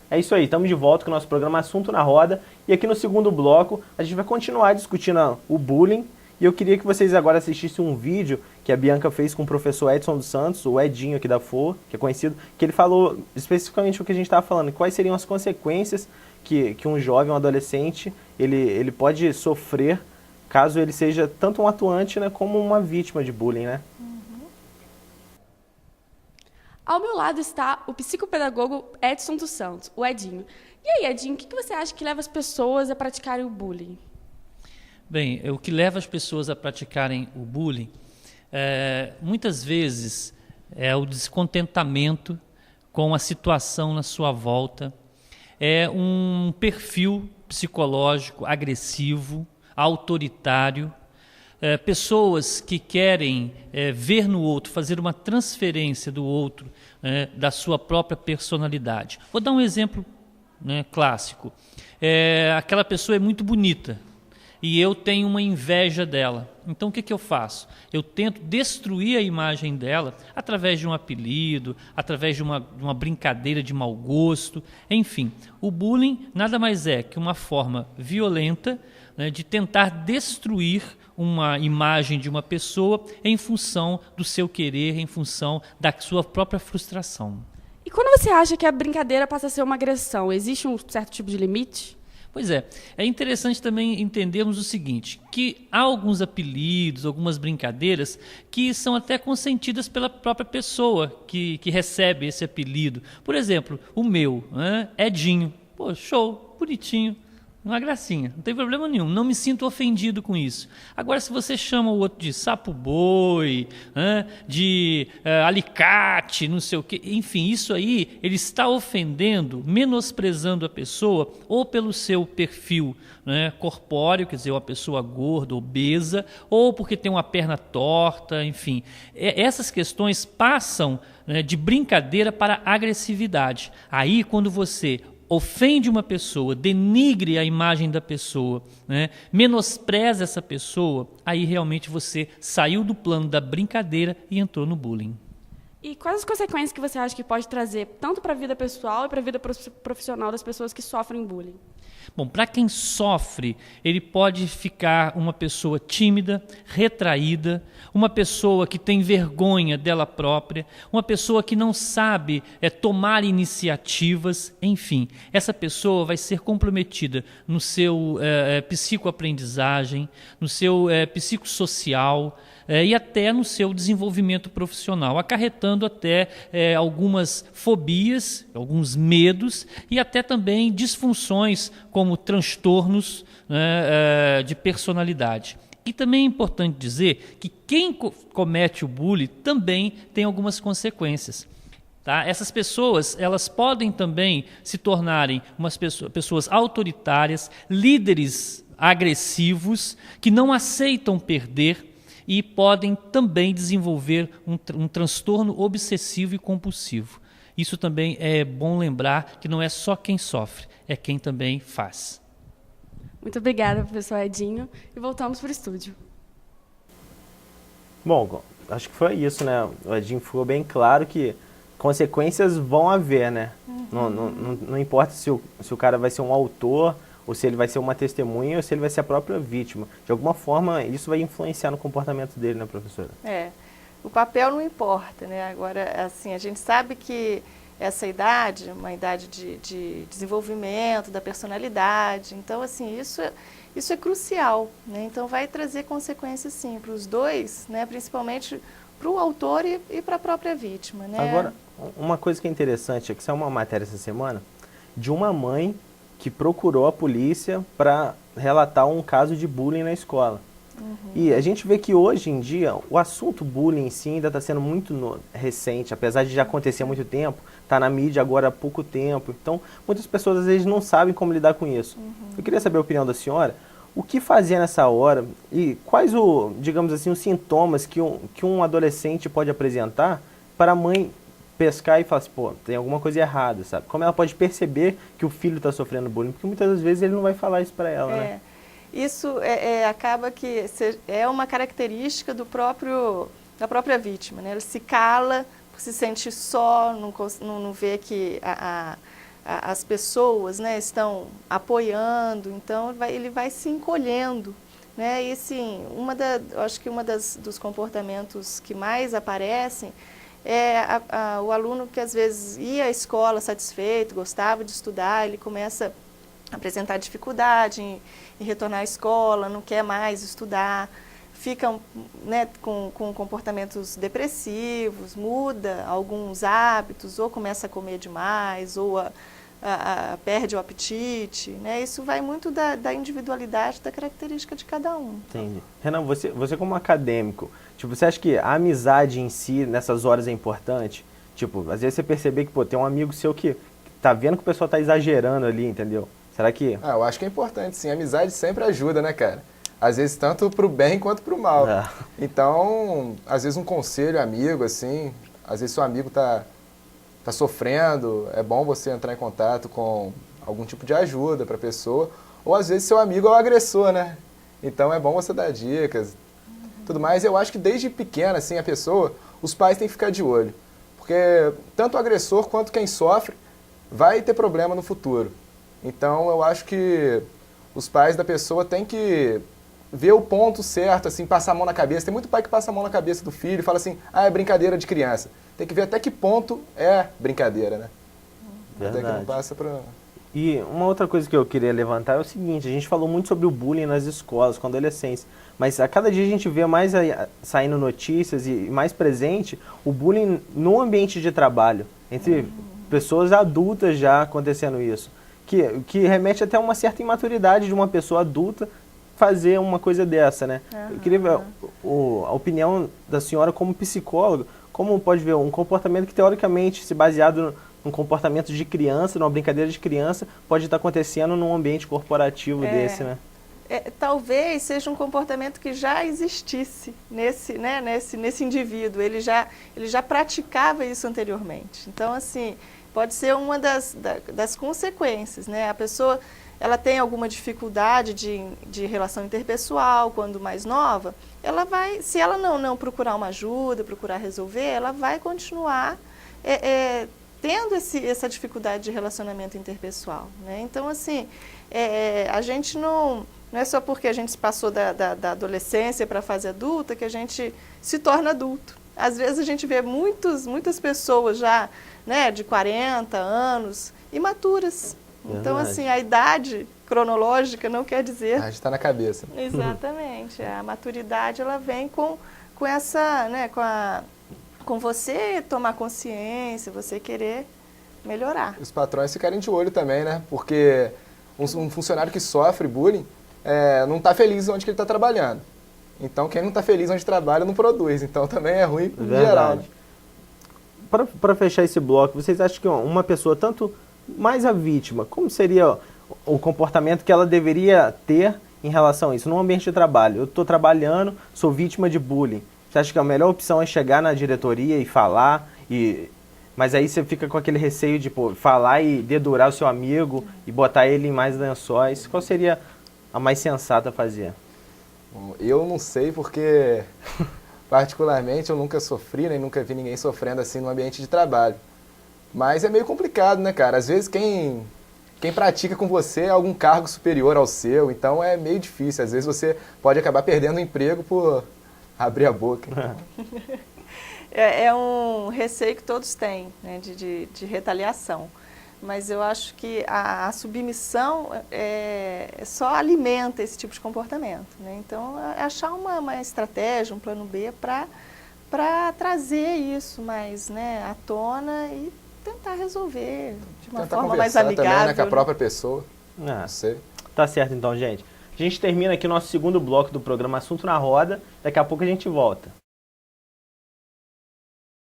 É isso aí, estamos de volta com o nosso programa Assunto na Roda. E aqui no segundo bloco, a gente vai continuar discutindo o bullying. E eu queria que vocês agora assistissem um vídeo que a Bianca fez com o professor Edson dos Santos, o Edinho aqui da FOA, que é conhecido, que ele falou especificamente o que a gente estava falando, quais seriam as consequências que um jovem, um adolescente, ele pode sofrer caso ele seja tanto um atuante, né, como uma vítima de bullying, né? Ao meu lado está o psicopedagogo Edson dos Santos, o Edinho. E aí, Edinho, o que você acha que leva as pessoas a praticarem o bullying? Bem, o que leva as pessoas a praticarem o bullying, muitas vezes, é o descontentamento com a situação na sua volta, é um perfil psicológico agressivo, autoritário, pessoas que querem ver no outro, fazer uma transferência do outro, da sua própria personalidade. Vou dar um exemplo, né, clássico. Aquela pessoa é muito bonita e eu tenho uma inveja dela. Então o que eu faço? Eu tento destruir a imagem dela através de um apelido, através de uma brincadeira de mau gosto. Enfim, o bullying nada mais é que uma forma violenta, né, de tentar destruir uma imagem de uma pessoa em função do seu querer, em função da sua própria frustração. E quando você acha que a brincadeira passa a ser uma agressão, existe um certo tipo de limite? Pois é interessante também entendermos o seguinte, que há alguns apelidos, algumas brincadeiras que são até consentidas pela própria pessoa que recebe esse apelido. Por exemplo, o meu, né, Edinho. Pô, show, bonitinho. Uma gracinha, não tem problema nenhum, não me sinto ofendido com isso. Agora, se você chama o outro de sapo-boi, de alicate, não sei o quê, enfim, isso aí, ele está ofendendo, menosprezando a pessoa, ou pelo seu perfil, né, corpóreo, quer dizer, uma pessoa gorda, obesa, ou porque tem uma perna torta, enfim. Essas questões passam, né, de brincadeira para agressividade. Aí, quando você ofende uma pessoa, denigre a imagem da pessoa, né, menospreza essa pessoa, aí realmente você saiu do plano da brincadeira e entrou no bullying. E quais as consequências que você acha que pode trazer tanto para a vida pessoal e para a vida profissional das pessoas que sofrem bullying? Bom, para quem sofre, ele pode ficar uma pessoa tímida, retraída, uma pessoa que tem vergonha dela própria, uma pessoa que não sabe tomar iniciativas, enfim. Essa pessoa vai ser comprometida no seu psicoaprendizagem, no seu psicossocial, e até no seu desenvolvimento profissional, acarretando até algumas fobias, alguns medos e até também disfunções como transtornos, né, de personalidade. E também é importante dizer que quem comete o bullying também tem algumas consequências. Tá? Essas pessoas, elas podem também se tornarem pessoas autoritárias, líderes agressivos, que não aceitam perder, e podem também desenvolver um transtorno obsessivo e compulsivo. Isso também é bom lembrar que não é só quem sofre, é quem também faz. Muito obrigada, professor Edinho, e voltamos para o estúdio. Bom, acho que foi isso, né? O Edinho ficou bem claro que consequências vão haver, né? Não importa se o cara vai ser um autor, ou se ele vai ser uma testemunha, ou se ele vai ser a própria vítima. De alguma forma, isso vai influenciar no comportamento dele, né, professora? O papel não importa, né? Agora, assim, a gente sabe que essa idade, uma idade de desenvolvimento da personalidade, então, assim, isso é crucial, né? Então, vai trazer consequências, sim, para os dois, né? Principalmente para o autor e para a própria vítima, né? Agora, uma coisa que é interessante é que saiu uma matéria essa semana de uma mãe que procurou a polícia para relatar um caso de bullying na escola. E a gente vê que hoje em dia o assunto bullying em si ainda está sendo muito recente, apesar de já acontecer há muito tempo, está na mídia agora há pouco tempo. Então, muitas pessoas às vezes não sabem como lidar com isso. Eu queria saber a opinião da senhora, o que fazer nessa hora e quais, digamos assim, os sintomas que um adolescente pode apresentar para a mãe pescar e falar assim, pô, tem alguma coisa errada, sabe? Como ela pode perceber que o filho está sofrendo bullying? Porque muitas das vezes ele não vai falar isso para ela, né? Isso acaba que é uma característica da própria vítima, né? Ela se cala, se sente só, não vê que as pessoas, né, estão apoiando, então ele vai se encolhendo. Né? E assim, eu acho que dos comportamentos que mais aparecem é o aluno que às vezes ia à escola satisfeito, gostava de estudar, ele começa a apresentar dificuldade em retornar à escola, não quer mais estudar, fica, né, com comportamentos depressivos, muda alguns hábitos, ou começa a comer demais, ou perde o apetite, né? Isso vai muito da individualidade, da característica de cada um. Entendi. Renan, você como acadêmico, tipo, você acha que a amizade em si, nessas horas, é importante? Tipo, às vezes você perceber que, pô, tem um amigo seu que tá vendo que o pessoal tá exagerando ali, entendeu? Será que... Eu acho que é importante, sim. A amizade sempre ajuda, né, cara? Às vezes tanto pro bem quanto pro mal. Então, às vezes um conselho amigo, assim, às vezes seu amigo tá sofrendo, é bom você entrar em contato com algum tipo de ajuda para a pessoa, ou às vezes seu amigo é o agressor, né? Então é bom você dar dicas, tudo mais. Eu acho que desde pequena, assim, a pessoa, os pais têm que ficar de olho, porque tanto o agressor quanto quem sofre vai ter problema no futuro. Então eu acho que os pais da pessoa têm que ver o ponto certo, assim, passar a mão na cabeça. Tem muito pai que passa a mão na cabeça do filho e fala assim, é brincadeira de criança. Tem que ver até que ponto é brincadeira, né? Verdade. Até que não passa pra... E uma outra coisa que eu queria levantar é o seguinte, a gente falou muito sobre o bullying nas escolas, com adolescentes, mas a cada dia a gente vê mais saindo notícias e mais presente o bullying no ambiente de trabalho, entre pessoas adultas já acontecendo isso, que remete até a uma certa imaturidade de uma pessoa adulta fazer uma coisa dessa, né? Eu queria ver a opinião da senhora como psicóloga, como pode ver um comportamento que teoricamente, se baseado num comportamento de criança, numa brincadeira de criança, pode estar acontecendo num ambiente corporativo desse, né? Talvez seja um comportamento que já existisse nesse indivíduo, ele já praticava isso anteriormente. Então, assim, pode ser uma das consequências, né? A pessoa, ela tem alguma dificuldade de relação interpessoal quando mais nova, ela vai, se ela não procurar uma ajuda, procurar resolver, ela vai continuar tendo essa dificuldade de relacionamento interpessoal, né? Então, assim, a gente não é só porque a gente passou da adolescência para a fase adulta que a gente se torna adulto. Às vezes a gente vê muitas pessoas já, né, de 40 anos, imaturas. Então, assim, a idade cronológica não quer dizer... A gente está na cabeça. Exatamente. A maturidade, ela vem com essa, né, com você tomar consciência, você querer melhorar. Os patrões ficarem de olho também, né? Porque um funcionário que sofre bullying não está feliz onde que ele está trabalhando. Então, quem não está feliz onde trabalha não produz. Então, também é ruim em geral. Né? Para fechar esse bloco, vocês acham que uma pessoa, tanto mais a vítima, como seria o comportamento que ela deveria ter em relação a isso, no ambiente de trabalho? Eu estou trabalhando, sou vítima de bullying. Você acha que a melhor opção é chegar na diretoria e falar? Mas aí você fica com aquele receio de falar e dedurar o seu amigo e botar ele em mais lençóis. Qual seria a mais sensata a fazer? Bom, eu não sei porque, particularmente, eu nunca sofri, nem nunca vi ninguém sofrendo assim no ambiente de trabalho. Mas é meio complicado, né, cara? Às vezes quem pratica com você é algum cargo superior ao seu, então é meio difícil. Às vezes você pode acabar perdendo o emprego por abrir a boca. É um receio que todos têm, né, de retaliação. Mas eu acho que a submissão só alimenta esse tipo de comportamento, né? Então, achar uma estratégia, um plano B para trazer isso mais, né, à tona e tentar resolver de uma forma mais amigável. Também, né, com a própria pessoa. Não sei. Tá certo então, gente. A gente termina aqui o nosso segundo bloco do programa Assunto na Roda. Daqui a pouco a gente volta.